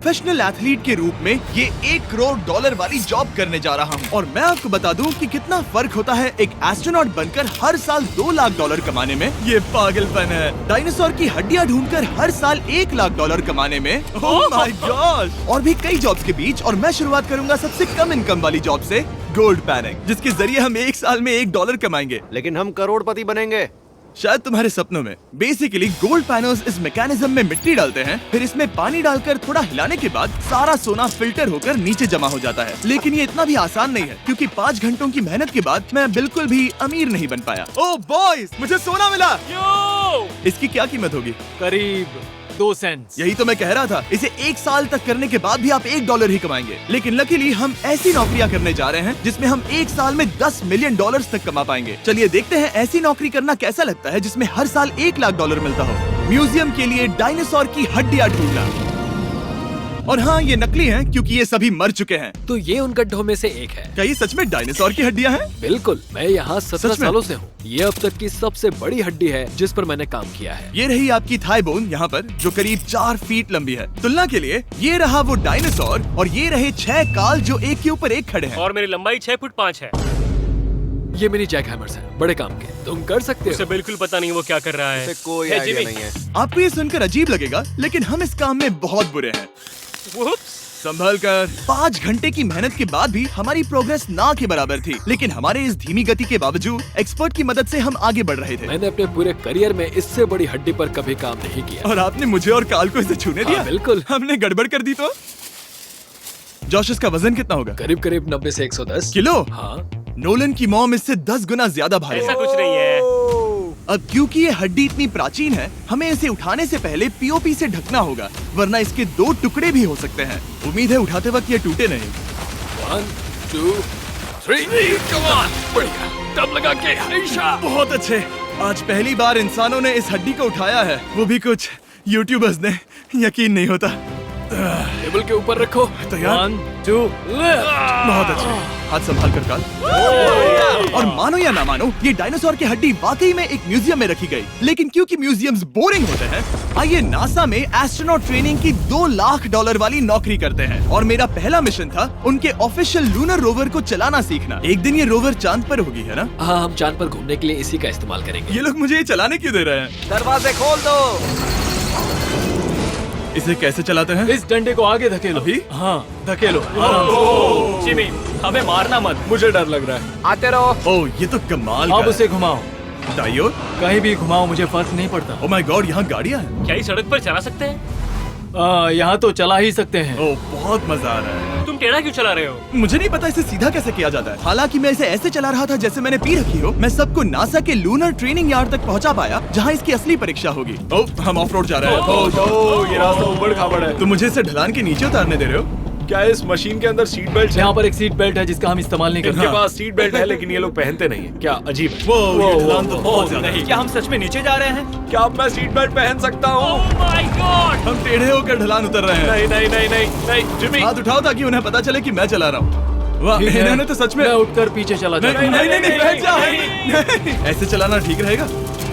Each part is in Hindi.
प्रोफेशनल एथलीट के रूप में ये $1 करोड़ वाली जॉब करने जा रहा हूँ। और मैं आपको बता दूं कि कितना फर्क होता है एक एस्ट्रोनॉट बनकर हर साल $2 लाख कमाने में। ये पागलपन है। डायनासोर की हड्डियाँ ढूंढकर हर साल $1 लाख कमाने में। Oh my God. और भी कई जॉब्स के बीच, और मैं शुरुआत करूंगा सबसे कम इनकम वाली जॉब से, गोल्ड पैनिंग, जिसके जरिए हम एक साल में $1 कमाएंगे। लेकिन हम करोड़पति बनेंगे शायद तुम्हारे सपनों में। बेसिकली गोल्ड पैनर्स इस मैकेनिज्म में मिट्टी डालते हैं, फिर इसमें पानी डालकर थोड़ा हिलाने के बाद सारा सोना फिल्टर होकर नीचे जमा हो जाता है। लेकिन ये इतना भी आसान नहीं है, क्योंकि 5 घंटों की मेहनत के बाद मैं बिल्कुल भी अमीर नहीं बन पाया। ओह बॉयज, मुझे सोना मिला। इसकी क्या कीमत होगी? करीब 2 सेंट्स। यही तो मैं कह रहा था। इसे 1 साल तक करने के बाद भी आप $1 ही कमाएंगे। लेकिन लकीली हम ऐसी नौकरियां करने जा रहे हैं जिसमें हम 1 साल में $10 मिलियन तक कमा पाएंगे। चलिए देखते हैं ऐसी नौकरी करना कैसा लगता है जिसमें हर साल $1 लाख मिलता हो। म्यूजियम के लिए डायनासोर की हड्डियां ढूंढना। और हाँ, ये नकली हैं क्योंकि ये सभी मर चुके हैं। तो ये उन गड्ढों में से एक है। क्या ये सच में डायनासोर की हड्डियां हैं? बिल्कुल, मैं यहाँ 17 सच में? सालों से हूँ। ये अब तक की सबसे बड़ी हड्डी है जिस पर मैंने काम किया है। ये रही आपकी थाई बोन यहाँ पर, जो करीब 4 फीट लंबी है। तुलना के लिए ये रहा वो डायनासोर, और ये रहे 6 काल जो एक के ऊपर एक खड़े हैं। और मेरी लंबाई 6 फुट 5 है। ये मेरी जैक हैमर्स है, बड़े काम के। तुम कर सकते उसे हो। बिल्कुल पता नहीं वो क्या कर रहा है। उसे कोई Hey, आइडिया Jimmy। नहीं है। आपको ये सुनकर अजीब लगेगा, लेकिन हम इस काम में बहुत बुरे हैं। Whoops। संभल कर। 5 घंटे की मेहनत के बाद भी हमारी प्रोग्रेस ना के बराबर थी। लेकिन हमारे इस धीमी गति के बावजूद एक्सपर्ट की मदद से हम आगे बढ़ रहे थे। मैंने अपने पूरे करियर में इससे बड़ी हड्डी पर कभी काम नहीं किया। और आपने मुझे और काल को इसे छूने दिया? हाँ, बिल्कुल। हमने गड़बड़ कर दी तो? जोश, इसका वजन कितना होगा? करीब करीब 90 से 110 किलो। हाँ। नोलन की मॉम इससे 10 गुना ज्यादा भारी ऐसा है। कुछ नहीं है। अब क्योंकि ये हड्डी इतनी प्राचीन है, हमें इसे उठाने से पहले पीओपी से ढकना होगा, वरना इसके 2 टुकड़े भी हो सकते हैं। उम्मीद है उठाते वक्त ये टूटे नहीं। 1 2 3 कम ऑन। बढ़िया, दम लगा के। ऐशा। बहुत अच्छे। आज पहली बार इंसानों ने इस हड्डी को उठाया है, वो भी कुछ यूट्यूबर्स ने। यकीन नहीं होता। टेबल के ऊपर रखो। तैयार? 1 2 बहुत अच्छे। हाथ संभाल कर काल। और मानो या ना मानो, ये डायनासोर की हड्डी वाकई में एक म्यूजियम में रखी गई। लेकिन क्योंकि म्यूजियम्स बोरिंग होते हैं, आइए नासा में एस्ट्रोनॉट ट्रेनिंग की $2 लाख वाली नौकरी करते हैं। और मेरा पहला मिशन था उनके ऑफिशियल लूनर रोवर को चलाना सीखना। एक दिन ये रोवर चांद पर होगी, है ना? हाँ, हम चांद पर घूमने के लिए इसी का इस्तेमाल करेंगे। ये लोग मुझे ये चलाने क्यों दे रहे हैं? दरवाजे खोल दो। इसे कैसे चलाते हैं? इस डंडे को आगे धकेलो। अभी? हाँ, धकेलो। जिमी, हमें मारना मत। मुझे डर लग रहा है। आते रहो। ओह, ये तो कमाल अब का उसे घुमाओ। है। दाईं ओर? कहीं भी घुमाओ, मुझे फर्क नहीं पड़ता। ओह माय गॉड, यहाँ गाड़ियाँ हैं। क्या इस सड़क पर चला सकते हैं? यहाँ तो चला ही सकते हैं। ओह, बहुत मजा आ रहा है। तुम टेढ़ा क्यों चला रहे हो? मुझे नहीं पता इसे सीधा कैसे किया जाता है। हालांकि मैं इसे ऐसे चला रहा था जैसे मैंने पी रखी हो। मैं सबको नासा के लूनर ट्रेनिंग यार्ड तक पहुंचा पाया, जहां इसकी असली परीक्षा होगी। ओह, हम ऑफ रोड जा रहे हैं। ओह, ये रास्ता ऊबड़ खाबड़ है। तुम मुझे इसे ढलान के नीचे उतारने दे रहे हो? क्या इस मशीन के अंदर सीट बेल्ट है? यहाँ पर एक सीट बेल्ट है जिसका हम इस्तेमाल नहीं करते। इनके पास सीट बेल्ट है लेकिन ये लोग पहनते नहीं है। क्या अजीब है। वो ये ढलान तो बहुत ज्यादा है। क्या हम सच में नीचे जा रहे हैं? क्या अब मैं सीट बेल्ट पहन सकता हूँ? Oh my God! हम टेढ़े होकर ढलान उतर रहे हैं। नहीं नहीं नहीं नहीं नहीं जिमी। हाथ उठाओ ताकि उन्हें पता चले कि मैं चला रहा हूँ। वाह, ठीक है। इन्होंने तो सच में। मैं उठकर पीछे चला नहीं जाता नहीं हूँ। नहीं, बैठ जा। नहीं, ऐसे चलाना ठीक रहेगा?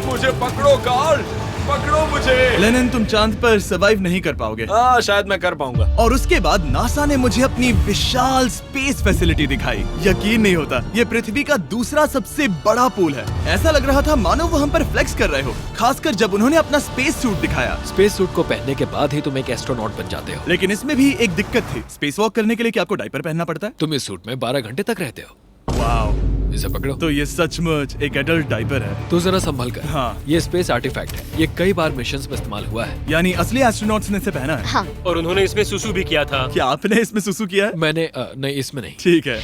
मुझे पकड़ो कार्ल, पकड़ो मुझे। लेनिन, तुम चांद पर सर्वाइव नहीं कर पाओगे। हाँ, शायद मैं कर पाऊंगा। और उसके बाद नासा ने मुझे अपनी विशाल स्पेस फैसिलिटी दिखाई। यकीन नहीं होता, ये पृथ्वी का दूसरा सबसे बड़ा पूल है। ऐसा लग रहा था मानो वो हम पर फ्लेक्स कर रहे हो, खासकर जब उन्होंने अपना स्पेस सूट दिखाया। स्पेस सूट को पहनने के बाद ही तुम एक एस्ट्रोनॉट बन जाते हो। लेकिन इसमें भी एक दिक्कत थी। स्पेस वॉक करने के लिए क्या आपको डायपर पहनना पड़ता है? तुम इस सूट में 12 घंटे तक रहते हो। वाओ, इसे पकड़ो। तो ये सचमुच एक एडल्ट डायपर है। तो जरा संभल कर। हाँ। ये स्पेस आर्टिफैक्ट है। ये कई बार मिशंस में इस्तेमाल हुआ है। यानी असली एस्ट्रोनॉट्स ने इसे पहना है। हाँ। और उन्होंने इसमें सुसु भी किया था। क्या आपने इसमें सुसु किया है? मैंने नहीं, इसमें नहीं। ठीक है।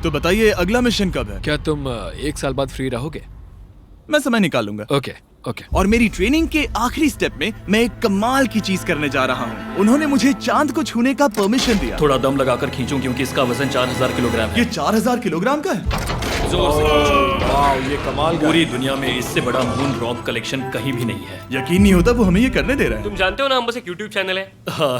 तो बताइए अगला मिशन कब है? क्या तुम 1 साल बाद फ्री रहोगे? मैं समय निकाल लूंगा। Okay okay. और मेरी ट्रेनिंग के आखिरी स्टेप में मैं एक कमाल की चीज करने जा रहा हूँ। उन्होंने मुझे चांद को छूने का परमिशन दिया। थोड़ा दम लगाकर खींचूं क्योंकि इसका वजन 4000 किलोग्राम है। ये 4000 किलोग्राम का है। जोर से खींचो। वाह, ये कमाल का। पूरी दुनिया में इससे बड़ा मून रॉक कलेक्शन कहीं भी नहीं है। यकीन नहीं होता वो हमें ये करने दे रहा है। तुम जानते हो ना, हम बस एक YouTube चैनल है। हाँ।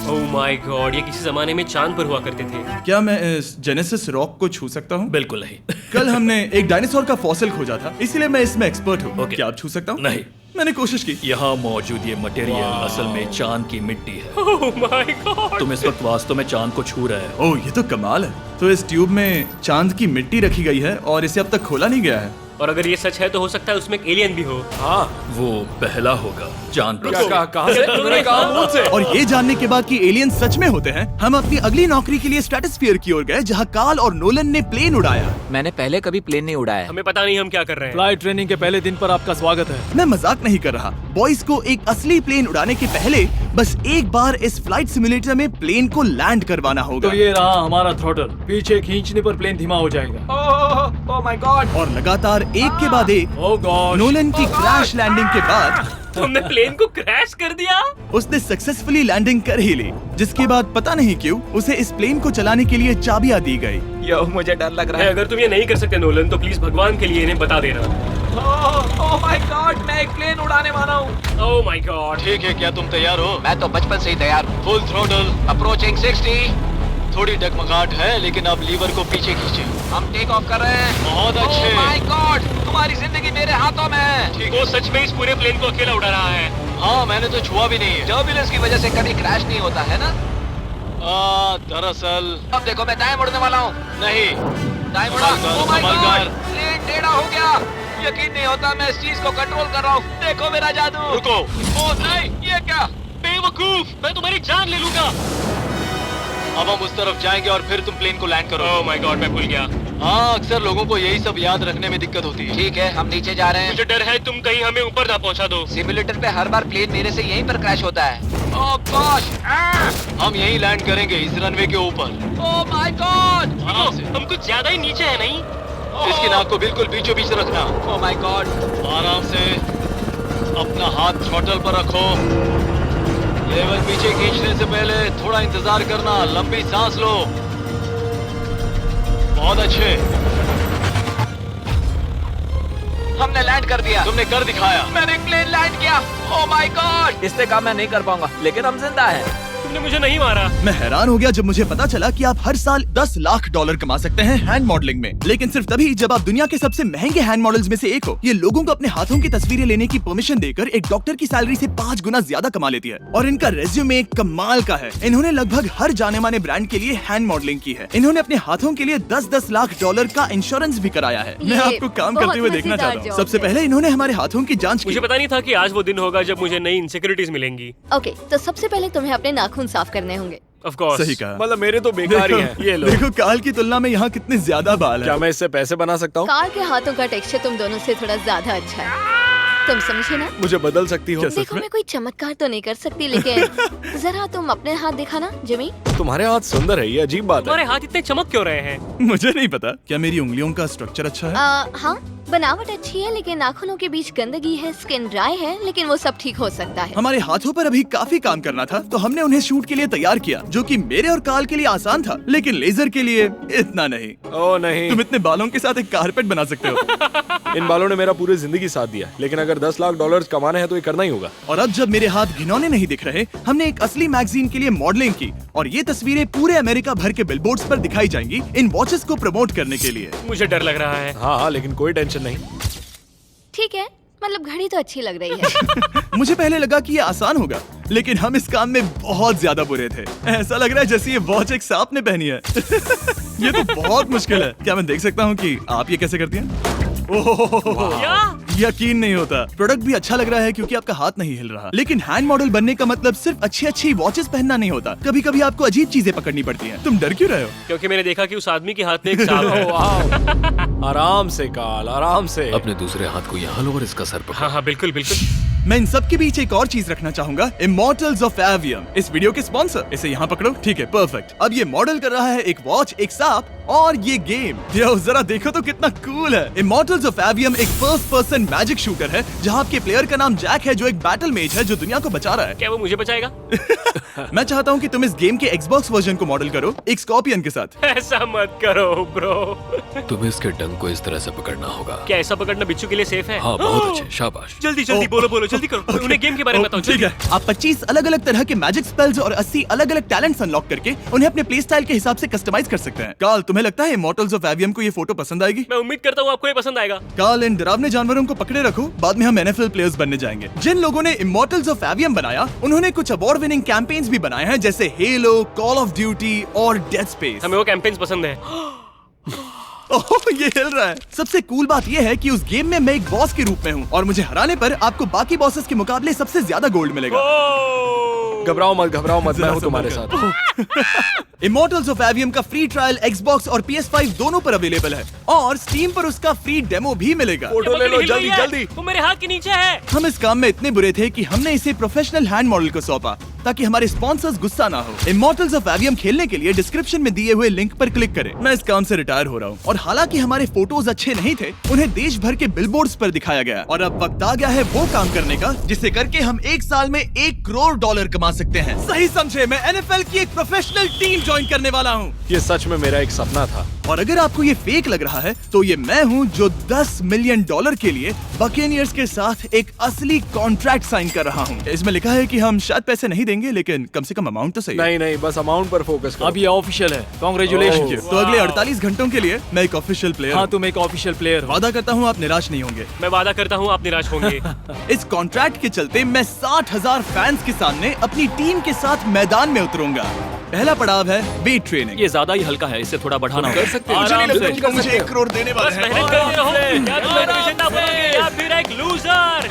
Oh my God! ये किसी जमाने में चांद पर हुआ करते थे। क्या मैं इस जेनेसिस रॉक को छू सकता हूँ? बिल्कुल नहीं। कल हमने एक डायनासोर का फॉसिल खोजा था, इसलिए मैं इसमें एक्सपर्ट हूँ। ओके। क्या आप छू सकता हूँ? नहीं। मैंने कोशिश की। यहाँ मौजूद ये मटेरियल असल में चांद की मिट्टी है। Oh my God. तुम इस वक्त वास्तव में चांद को छू रहे हो। ओह, ये तो कमाल है। तो इस ट्यूब में चांद की मिट्टी रखी गई है और इसे अब तक खोला नहीं गया है। और अगर ये सच है तो हो सकता है उसमें एक एलियन भी हो। हाँ, वो पहला होगा चांद पर। क्या कहा? कहाँ से? तुमने कहा मुंह से। और ये जानने के बाद कि एलियन सच में होते हैं, हम अपनी अगली नौकरी के लिए स्ट्रेटोस्फीयर की ओर गए, जहाँ कार्ल और नोलन ने प्लेन उड़ाया। मैंने पहले कभी प्लेन नहीं उड़ाया। हमें पता नहीं हम क्या कर रहे हैं। फ्लाइट ट्रेनिंग के पहले दिन पर आपका स्वागत है। मैं मजाक नहीं कर रहा। बॉयज को एक असली प्लेन उड़ाने के पहले बस एक बार इस फ्लाइट सिमुलेटर में प्लेन को लैंड करवाना होगा। तो ये रहा हमारा थ्रॉटल। पीछे खींचने पर प्लेन धीमा हो जाएगा। Oh my God. और लगातार एक के बाद एक ओह गॉड। नोलन की क्रैश लैंडिंग के बाद तुमने प्लेन को क्रैश कर दिया। उसने सक्सेसफुली लैंडिंग कर ही ली, जिसके बाद पता नहीं क्यों उसे इस प्लेन को चलाने के लिए चाबियां दी गई। यो, मुझे डर लग रहा है। अगर तुम ये नहीं कर सकते नोलन तो प्लीज भगवान के लिए इन्हें बता देना। ओह माय गॉड, मैं एक प्लेन उड़ाने वाला हूँ। Oh my God. ठीक है, क्या तुम तैयार हो? मैं तो बचपन से ही तैयार हूँ। Full throttle, approaching 60। थोड़ी डगमगाहट है लेकिन अब लीवर को पीछे खींचे। हम टेक ऑफ कर रहे हैं। बहुत अच्छे। ओह माय गॉड, तुम्हारी जिंदगी मेरे हाथों में है। वो सच में इस पूरे प्लेन को अकेला उड़ा रहा है। हाँ, मैंने तो छुआ भी नहीं है। टर्बुलेंस की वजह से कभी क्रैश नहीं होता है ना? दरअसल अब देखो, मैं दाएं मुड़ने वाला हूँ। नहीं। दाएं मुड़ा। ओह माय कमाल गॉड, प्लेन टेढ़ा हो गया। यकीन नहीं होता मैं इस चीज को कंट्रोल कर रहा हूँ। देखो मेरा जादू। रुको। ओह नहीं, ये क्या? बेवकूफ, मैं तुम्हारी जान ले लूंगा। अब हम उस तरफ जाएंगे और फिर तुम प्लेन को लैंड करो। ओह माय गॉड, मैं भूल गया। हाँ, अक्सर लोगों को यही सब याद रखने में दिक्कत होती है। ठीक है, हम नीचे जा रहे हैं। मुझे डर है तुम कहीं हमें ऊपर ना पहुंचा दो। सिमुलेटर पे हर बार प्लेन मेरे से यहीं पर क्रैश होता है। ओह गॉश, हम यहीं लैंड करेंगे, इस रनवे के ऊपर। Oh my God. आराम से। हम कुछ ज्यादा ही नीचे है नहीं? इसकी नाक को बिल्कुल बीचों बीच रखना। Oh my God. आराम से अपना हाथ थ्रॉटल पर रखो। लेवल पीछे खींचने से पहले थोड़ा इंतजार करना, लंबी सांस लो। बहुत अच्छे। हमने लैंड कर दिया। तुमने कर दिखाया। मैंने प्लेन लैंड किया। Oh my God. इससे काम मैं नहीं कर पाऊंगा, लेकिन हम जिंदा हैं। तुमने मुझे नहीं मारा। मैं हैरान हो गया जब मुझे पता चला कि आप हर साल 10 लाख डॉलर कमा सकते हैं हैंड मॉडलिंग में, लेकिन सिर्फ तभी जब आप दुनिया के सबसे महंगे हैंड मॉडल्स में से एक हो। ये लोगों को अपने हाथों की तस्वीरें लेने की परमिशन देकर एक डॉक्टर की सैलरी से 5 गुना ज्यादा कमा लेती है। और इनका रेज्यूमे कमाल का है। इन्होंने लगभग हर जाने माने ब्रांड के लिए हैंड मॉडलिंग की है। इन्होंने अपने हाथों के लिए 10-10 लाख डॉलर का इंश्योरेंस भी कराया है। मैं आपको काम करते हुए देखना चाहता हूँ। सबसे पहले इन्होंने हमारे हाथों की जाँच मुझे की। पता नहीं था कि आज वो दिन होगा जब मुझे नई इनसिक्योरिटीज मिलेंगी। ओके, तो सबसे पहले तुम्हें अपने नाखून साफ करने होंगे। Of course. सही कहा। मतलब मेरे तो बेकार ही हैं। ये लो। देखो काल की तुलना में यहाँ कितने ज्यादा बाल क्या हैं। मैं इससे पैसे बना सकता हूँ? कार के हाथों का टेक्सचर तुम दोनों से थोड़ा ज्यादा अच्छा है। तुम समझे ना? मुझे बदल सकती हो? देखो, मैं कोई चमत्कार तो नहीं कर सकती, लेकिन जरा तुम अपने हाथ दिखाना जिमी। तुम्हारे हाथ सुंदर है, ये अजीब बात है। तुम्हारे हाथ इतने चमक क्यों रहे हैं? मुझे नहीं पता। क्या मेरी उंगलियों का स्ट्रक्चर अच्छा है? हाँ, बनावट अच्छी है, लेकिन नाखूनों के बीच गंदगी है, स्किन ड्राई है, लेकिन वो सब ठीक हो सकता है। हमारे हाथों पर अभी काफी काम करना था, तो हमने उन्हें शूट के लिए तैयार किया, जो कि मेरे और काल के लिए आसान था, लेकिन लेजर के लिए इतना नहीं। ओह नहीं। तुम इतने बालों के साथ एक कारपेट बना सकते हो। इन बालों ने मेरा पूरी जिंदगी साथ दिया, लेकिन अगर 10 लाख डॉलर कमाने हैं तो ये करना ही होगा। और अब जब मेरे हाथ घिनौने नहीं दिख रहे, हमने एक असली मैगजीन के लिए मॉडलिंग की, और ये तस्वीरें पूरे अमेरिका भर के बिलबोर्ड्स पर दिखाई जाएंगी इन वॉचेस को प्रमोट करने के लिए। मुझे डर लग रहा है। हाँ, लेकिन कोई टेंशन नहीं। ठीक है, मतलब घड़ी तो अच्छी लग रही है। मुझे पहले लगा कि ये आसान होगा, लेकिन हम इस काम में बहुत ज्यादा बुरे थे। ऐसा लग रहा है जैसे ये वॉच एक सांप ने पहनी है। ये तो बहुत मुश्किल है। क्या मैं देख सकता हूँ कि आप ये कैसे करती हैं? ओह, क्या? यकीन नहीं होता। प्रोडक्ट भी अच्छा लग रहा है क्योंकि आपका हाथ नहीं हिल रहा, लेकिन हैंड मॉडल बनने का मतलब सिर्फ अच्छी वॉचेस पहनना नहीं होता। कभी कभी आपको अजीब चीजें पकड़नी पड़ती हैं। तुम डर क्यों रहे हो? क्योंकि मैंने देखा कि उस आदमी के हाथ में एक सांप है। वाह। आराम से काल, आराम से। अपने दूसरे हाथ को यहाँ लो और इसका सर पकड़ो। हाँ हाँ, बिल्कुल बिल्कुल। मैं इन सब के बीच एक और चीज रखना चाहूंगा, इमॉर्टल्स ऑफ एवियम, इस वीडियो के स्पॉन्सर। इसे यहाँ पकड़ो। ठीक है, परफेक्ट। अब ये मॉडल कर रहा है एक वॉच, एक सांप और ये गेम। यो, जरा देखो तो कितना कूल है। इमॉर्टल्स ऑफ एवियम एक फर्स्ट पर्सन मैजिक शूटर है, जहाँ आपके प्लेयर का नाम जैक है, जो एक बैटल मेज है जो दुनिया को बचा रहा है। क्या वो मुझे बचाएगा? मैं चाहता हूँ कि तुम इस गेम के Xbox वर्जन को मॉडल करो एक स्कॉर्पियन के साथ। ऐसा मत करो ब्रो। तुम्हें इसके डंक को इस तरह से पकड़ना होगा। क्या ऐसा पकड़ना बिच्छू के लिए सेफ है? हाँ, बहुत अच्छे, शाबाश। जल्दी जल्दी बोलो बोलो, जल्दी करो। उन्हें गेम के बारे में बताओ। ठीक है, आप 25 अलग अलग तरह के मैजिक स्पेल्स और 80 अलग अलग टैलेंट्स अनलॉक करके उन्हें अपने प्ले स्टाइल के हिसाब से कस्टमाइज कर सकते हैं। कार्ल, तुम्हें लगता है इमॉर्टल्स ऑफ एवियम को ये फोटो पसंद आएगी? मैं उम्मीद करता हूँ आपको ये पसंद आएगा। कार्ल, इन डरावने जानवरों को पकड़े रखो, बाद में हम NFL प्लेयर्स बनने जाएंगे। जिन लोगों ने इमॉर्टल्स ऑफ एवियम बनाया उन्होंने कुछ अवार्ड विनिंग कैंपेन्स भी बनाए हैं, जैसे हेलो, कॉल ऑफ ड्यूटी और डेड स्पेस। हमें वो कैंपेन्स पसंद है। ओह, ये हिल रहा है। सबसे कूल बात ये है कि उस गेम में मैं एक बॉस के रूप में हूँ और मुझे हराने पर आपको बाकी बॉसेस के मुकाबले सबसे ज्यादा गोल्ड मिलेगा। घबराओ मत, मैं हूँ तुम्हारे साथ। इमॉर्टल्स ऑफ एवियम का फ्री ट्रायल Xbox और PS5 दोनों पर अवेलेबल है और Steam पर उसका फ्री डेमो भी मिलेगा। फोटो ले लो जल्दी जल्दी। वो मेरे हाथ के नीचे है। हम इस काम में इतने बुरे थे कि हमने इसे प्रोफेशनल हैंड मॉडल को सौंपा ताकि हमारे स्पॉन्सर्स गुस्सा ना हो। इमॉर्टल्स ऑफ एवियम खेलने के लिए डिस्क्रिप्शन में दिए हुए लिंक पर क्लिक करें। मैं इस काम से रिटायर हो रहा हूँ और हालांकि हमारे फोटोज अच्छे नहीं थे, उन्हें देश भर के बिलबोर्ड्स पर दिखाया गया और अब वक्त आ गया है वो काम करने का जिसे करके हम एक साल में $1 करोड़ कमा सकते हैं। सही समझे, मैं NFL की एक प्रोफेशनल टीम ज्वाइन करने वाला हूँ। ये सच में मेरा एक सपना था। और अगर आपको ये फेक लग रहा है तो ये मैं हूँ जो $10 मिलियन के लिए बकेनियर्स के साथ एक असली कॉन्ट्रैक्ट साइन कर रहा हूँ। इसमें लिखा है कि हम शायद पैसे नहीं देंगे, लेकिन कम से कम अमाउंट तो सही है। नहीं, बस अमाउंट पर फोकस करो। अब ये ऑफिशियल है। कांग्रेचुलेशन। तो अगले 48 घंटों के लिए मैं एक ऑफिशियल प्लेयर हाँ, तुम एक ऑफिशियल प्लेयर हो। वादा करता हूँ आप निराश नहीं होंगे। मैं वादा करता हूँ आप निराश होंगे। इस कॉन्ट्रैक्ट के चलते मैं 60,000 फैंस के सामने अपनी टीम के साथ मैदान में उतरूंगा। पहला पड़ाव है वेट ट्रेनिंग। ये ज्यादा ही हल्का है, इसे थोड़ा बढ़ाना होगा। कर सकते हैं। मुझे नहीं लगता आराम से। कि मुझे 1 करोड़ देने वाले बस हैं। मेहनत करते रहो। क्या तुम मेरे पीछे ना पड़ोगे या फिर एक लूजर?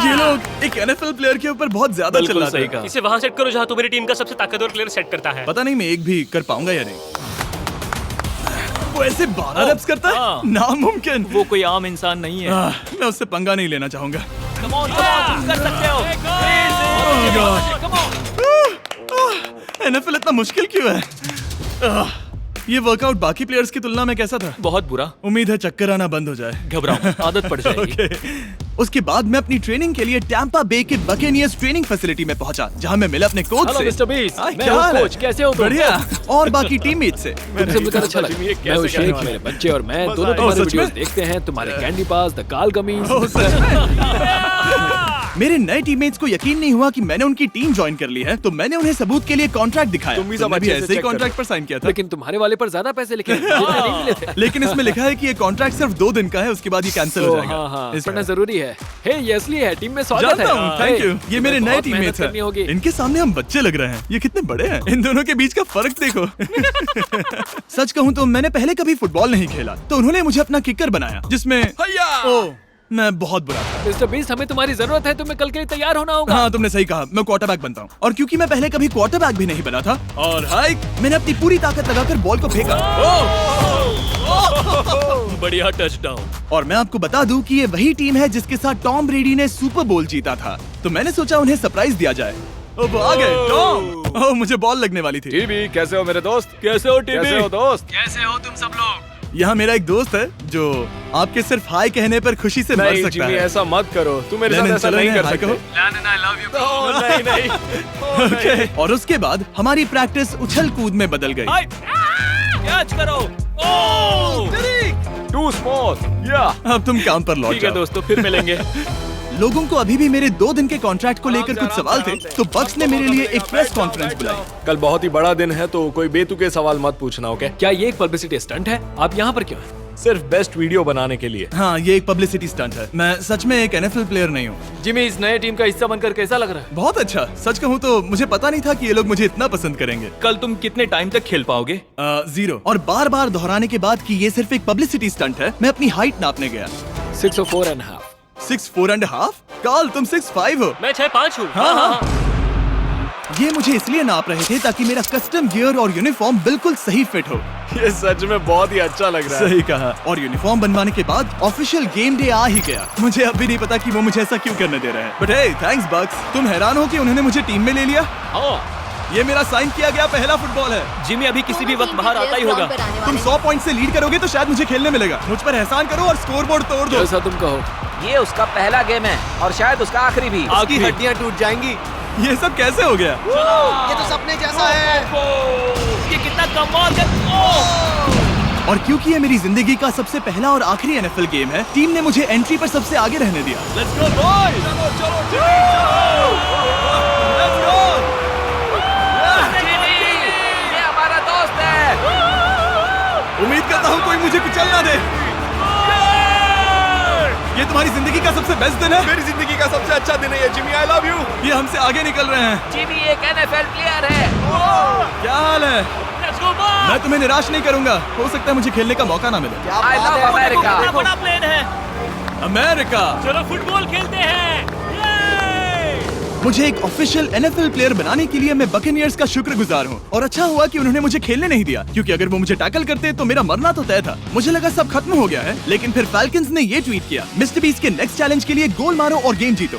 ये लोग एक NFL प्लेयर के ऊपर बहुत ज्यादा बिल्कुल चिल्लाते सही हैं। कहा। इसे वहाँ सेट करो जहाँ तुम्हारी टीम का सबसे ताकतवर प्लेयर सेट करता है। पता नहीं मैं एक भी कर पाऊंगा या नहीं। वो ऐसे 12 रेप्स करता है, हाँ। नामुमकिन। वो कोई आम इंसान नहीं है। मैं उससे पंगा नहीं लेना चाहूंगा। Come on, तुम कर सकते हो। NFL इतना मुश्किल क्यों है? ये वर्कआउट बाकी प्लेयर्स की तुलना में कैसा था? बहुत बुरा। उम्मीद है चक्कर आना बंद हो जाए। घबराओ, आदत पड़ जाएगी। ओके। उसके बाद मैं अपनी ट्रेनिंग के लिए टैंपा बे के बकेनियर्स ट्रेनिंग फैसिलिटी में पहुंचा, जहां मैं मिला अपने कोच हेलो से। मिस्टर बीस, हाय, मैं क्या हूँ हाल है? कोच, कैसे हो तुम? बढ़िया। और बाकी टीममेट से। तुमसे मिलकर अच्छा लगा। मैं हूँ शेख, मेरे बच्चे और मैं दोनों तुम्हारे सच में? वीडियोस देखते हैं। तुम्हारे कैंडी पास, द काल कमीज। ओह, सच में? मेरे नए टीममेट्स को यकीन नहीं हुआ कि मैंने उनकी टीम ज्वाइन कर ली है, तो मैंने उन्हें सबूत के लिए कॉन्ट्रैक्ट दिखाया। तुम भी सब तुमने अच्छे से ऐसे ही check कॉन्ट्रैक्ट करो। पर साइन किया था। लेकिन तुम्हारे वाले पर ज्यादा पैसे लिखे थे। जितने नहीं मिले थे। लेकिन इसमें लिखा है कि ये कॉन्ट्रैक्ट सिर्फ 2 दिन का है, उसके बाद ये कैंसिल हो जाएगा। हाँ, इस पढ़ना वजह। जरूरी है। हे, ये असली है, टीम में स्वागत है। जानता हूँ, थैंक यू। ये मेरे नए बहुत मेहनत टीममेट्स करनी होगी। हैं। इनके सामने हम बच्चे लग रहे हैं। ये कितने बड़े हैं। इन दोनों के बीच का फर्क देखो। सच कहूँ तो मैंने पहले कभी फुटबॉल नहीं खेला, तो उन्होंने मुझे अपना किकर बनाया, जिसमें ओह, मैं बहुत बुरा था। मिस्टर बीस, हमें तुम्हारी जरूरत है। तुम्हें कल के लिए तैयार होना होगा। हाँ, तुमने सही कहा। मैं क्वार्टरबैक बनता हूँ और क्योंकि मैं पहले कभी क्वार्टरबैक भी नहीं बना था और हाइक, मैंने अपनी पूरी ताकत लगाकर बॉल को फेंका। बढ़िया टचडाउन। और मैं आपको बता दूं कि ये वही टीम है जिसके साथ टॉम ब्रेडी ने सुपर बोल जीता था, तो मैंने सोचा उन्हें सरप्राइज दिया जाए। ओ, वो आ गए टॉम। ओह, मुझे बॉल लगने वाली थी। टीबी, कैसे हो मेरे दोस्त? कैसे हो टीबी? कैसे हो दोस्त? कैसे हो तुम सब लोग? यहाँ मेरा एक दोस्त है जो आपके सिर्फ हाय कहने पर खुशी से मर नहीं सकता जिमी, है। ऐसा मत करो। तुम मेरे साथ लेनिन, ऐसा चलो नहीं इन्हें कर हाय सकते। कहो। Landon, I love you, bro. Oh, नहीं नहीं। ओके। और उसके बाद हमारी प्रैक्टिस उछल कूद में बदल गई। हाय, कैच करो। ओह, टू स्मॉल। या अब तुम काम पर लौट ठीक है जाओ। दोस्तों, फिर मिलेंगे। लोगों को अभी भी मेरे 2 दिन के कॉन्ट्रैक्ट को लेकर कुछ सवाल थे, तो बक्स ने मेरे लिए एक प्रेस कॉन्फ्रेंस बुलाई। कल बहुत ही बड़ा दिन है, तो कोई बेतुके सवाल मत पूछना, ओके? क्या ये एक पब्लिसिटी स्टंट है? आप यहाँ पर क्यों हैं? सिर्फ बेस्ट वीडियो बनाने के लिए। हाँ, ये एक पब्लिसिटी स्टंट है। मैं सच में एक NFL प्लेयर नहीं हूँ। जिमी, इस नए टीम का हिस्सा बनकर कैसा लग रहा है? बहुत अच्छा। सच कहूँ तो मुझे पता नहीं था कि ये लोग मुझे इतना पसंद करेंगे। कल तुम कितने टाइम तक खेल पाओगे? 0। और बार बार दोहराने के बाद कि ये सिर्फ एक पब्लिसिटी स्टंट है, मैं अपनी हाइट नापने गया। 6'4.5". 6'4.5"? कार्ल, तुम 6'5" हो। मैं 6'5" हूँ। हाँ। ये मुझे इसलिए नाप रहे थे ताकि मेरा कस्टम गियर और यूनिफॉर्म बिल्कुल सही फिट हो। ये सच में बहुत ही अच्छा लग रहा है। सही कहा। और यूनिफॉर्म बनवाने के बाद ऑफिशियल गेम डे आ ही गया। मुझे अब भी नहीं पता कि वो मुझे ऐसा क्यों करने दे रहे हैं। बट हे, थैंक्स बक्स। तुम हैरान हो कि उन्होंने मुझे टीम में ले लिया? ये मेरा साइन किया गया पहला फुटबॉल है। जिमी अभी किसी भी वक्त बाहर आता ही होगा। तुम 100 पॉइंट से लीड करोगे तो शायद मुझे खेलने मिलेगा। मुझ पर एहसान करो और स्कोर बोर्ड तोड़ दो। जैसा तुम कहो। ये उसका पहला गेम है और शायद उसका आखिरी भी। उसकी हड्डियां टूट जाएंगी। ये सब कैसे हो गया? ये तो सपने जैसा है। ये कितना कमाल है। ओह! और क्योंकि ये मेरी जिंदगी का सबसे पहला और आखिरी NFL गेम है, टीम ने मुझे एंट्री पर सबसे आगे रहने दिया। Let's go boys. जिमी, ये हमारा दोस्त है। उम्मीद करता हूँ कोई मुझे कुचल ना दे। ये तुम्हारी जिंदगी का सबसे बेस्ट दिन है। मेरी जिंदगी का सबसे अच्छा दिन है ये जिमी, आई लव यू। ये हमसे आगे निकल रहे हैं। जिमी एक NFL प्लेयर है। क्या हाल है? Let's go boy. मैं तुम्हें निराश नहीं करूंगा। हो सकता है मुझे खेलने का मौका ना मिले। I love America. कितना बड़ा प्लेन है। अमेरिका। चलो फुटबॉल खेलते हैं। ये! मुझे एक ऑफिशियल NFL प्लेयर बनाने के लिए मैं बकेनियर्स का शुक्रगुजार हूँ। और अच्छा हुआ कि उन्होंने मुझे खेलने नहीं दिया, क्योंकि अगर वो मुझे टैकल करते तो मेरा मरना तो तय था। मुझे लगा सब खत्म हो गया है, लेकिन फिर फैल्कन्स ने ये ट्वीट किया, मिस्टर बीस्ट के नेक्स्ट चैलेंज के लिए गोल मारो और गेम जीतो।